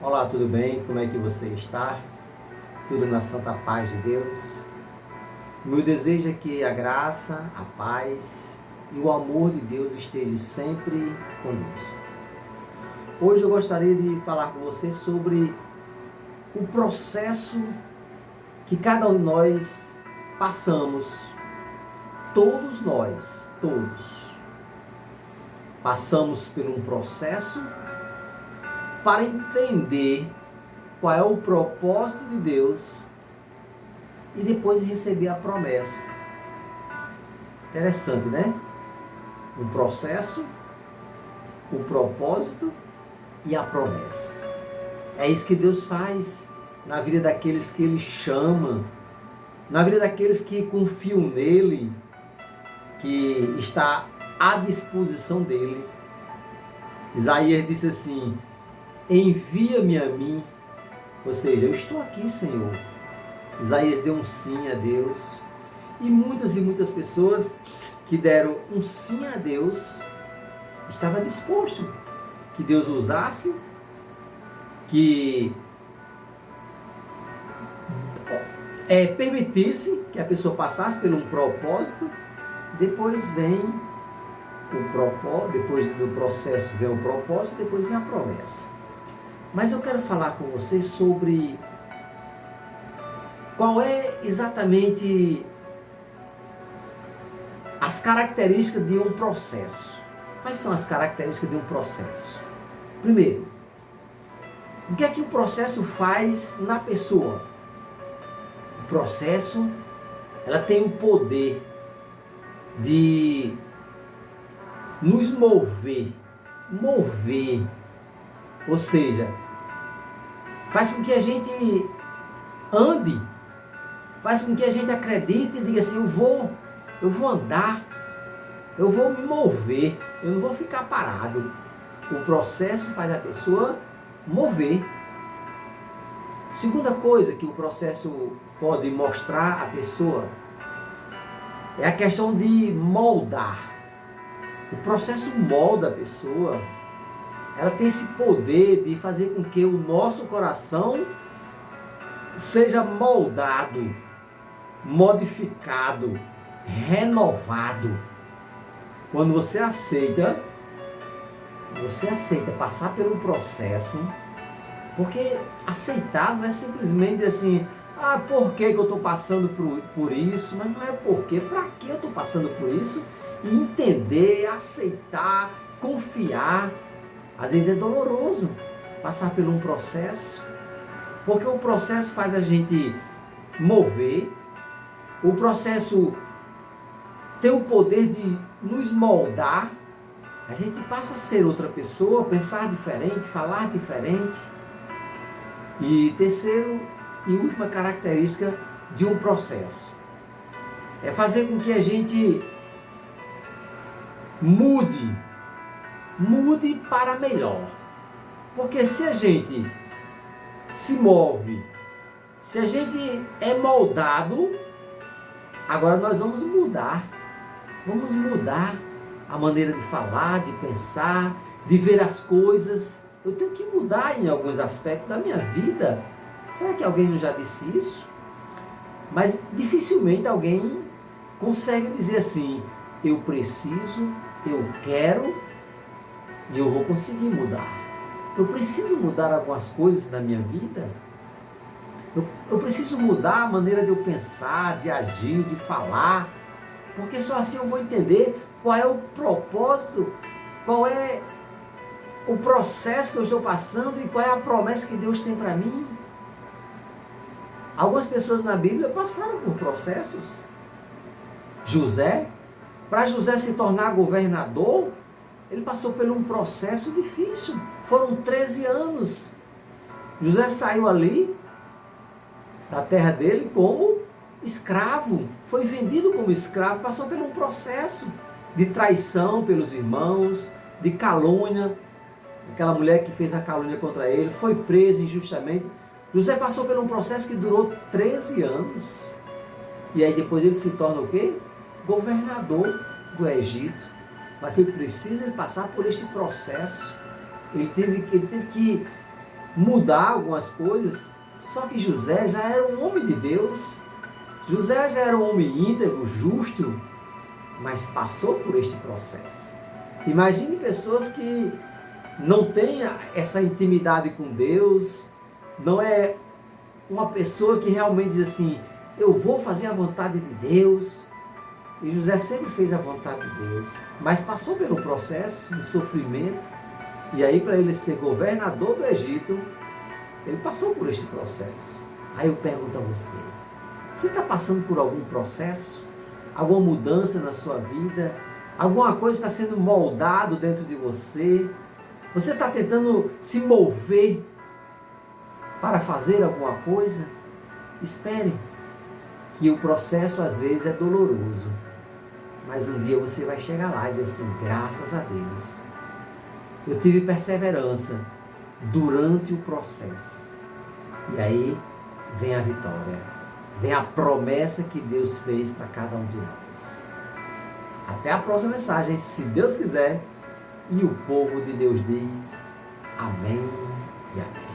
Olá, tudo bem? Como é que você está? Tudo na santa paz de Deus? Meu desejo é que a graça, a paz e o amor de Deus esteja sempre conosco. Hoje eu gostaria de falar com você sobre o processo que cada um de nós passamos. Todos nós, passamos por um processo para entender qual é o propósito de Deus e depois receber a promessa. Interessante, né? Um processo, o propósito e a promessa. É isso que Deus faz na vida daqueles que Ele chama, na vida daqueles que confiam nele, que está à disposição dele. Isaías disse assim: envia-me a mim, ou seja, eu estou aqui, Senhor. Isaías deu um sim a Deus. E muitas pessoas que deram um sim a Deus estavam dispostos que Deus usasse, que permitisse que a pessoa passasse por um propósito. Depois vem o propósito, depois do processo vem o propósito, depois vem a promessa. Mas eu quero falar com vocês sobre qual é exatamente as características de um processo. Quais são as características de um processo? Primeiro, o que é que o processo faz na pessoa? O processo, ela tem o poder de nos mover, ou seja, faz com que a gente ande, faz com que a gente acredite e diga assim, eu vou andar, eu vou me mover, eu não vou ficar parado. O processo faz a pessoa mover. Segunda coisa que o processo pode mostrar à pessoa é a questão de moldar. O processo molda a pessoa. Ela tem esse poder de fazer com que o nosso coração seja moldado, modificado, renovado. Quando você aceita passar pelo processo, porque aceitar não é simplesmente assim, por que eu estou passando por isso, mas não é porque, para que eu estou passando por isso, e entender, aceitar, confiar. Às vezes é doloroso passar por um processo, porque o processo faz a gente mover, o processo tem o poder de nos moldar, a gente passa a ser outra pessoa, pensar diferente, falar diferente. E terceiro e última característica de um processo é fazer com que a gente mude para melhor. Porque se a gente se move, se a gente é moldado, agora nós vamos mudar a maneira de falar, de pensar, de ver as coisas. Eu tenho que mudar em alguns aspectos da minha vida. Será que alguém não já disse isso? Mas dificilmente alguém consegue dizer assim, eu preciso, eu quero e eu vou conseguir mudar. Eu preciso mudar algumas coisas na minha vida. Eu preciso mudar a maneira de eu pensar, de agir, de falar, porque só assim eu vou entender qual é o propósito, qual é o processo que eu estou passando e qual é a promessa que Deus tem para mim. Algumas pessoas na Bíblia passaram por processos. José, para José se tornar governador, ele passou por um processo difícil. Foram 13 anos. José saiu ali da terra dele como escravo. Foi vendido como escravo, passou por um processo de traição pelos irmãos, de calúnia. Aquela mulher que fez a calúnia contra ele, foi preso injustamente. José passou por um processo que durou 13 anos. E aí depois ele se torna o quê? Governador do Egito. Mas foi preciso ele passar por este processo. Ele teve que mudar algumas coisas, só que José já era um homem de Deus. José já era um homem íntegro, justo, mas passou por este processo. Imagine pessoas que não têm essa intimidade com Deus, não é uma pessoa que realmente diz assim, eu vou fazer a vontade de Deus. E José sempre fez a vontade de Deus, mas passou pelo processo, no sofrimento, e aí para ele ser governador do Egito, ele passou por este processo. Aí eu pergunto a você, você está passando por algum processo? Alguma mudança na sua vida? Alguma coisa está sendo moldado dentro de você? Você está tentando se mover para fazer alguma coisa? Espere, que o processo às vezes é doloroso, mas um dia você vai chegar lá e dizer assim, graças a Deus, eu tive perseverança durante o processo. E aí vem a vitória, vem a promessa que Deus fez para cada um de nós. Até a próxima mensagem, se Deus quiser. E o povo de Deus diz amém e amém.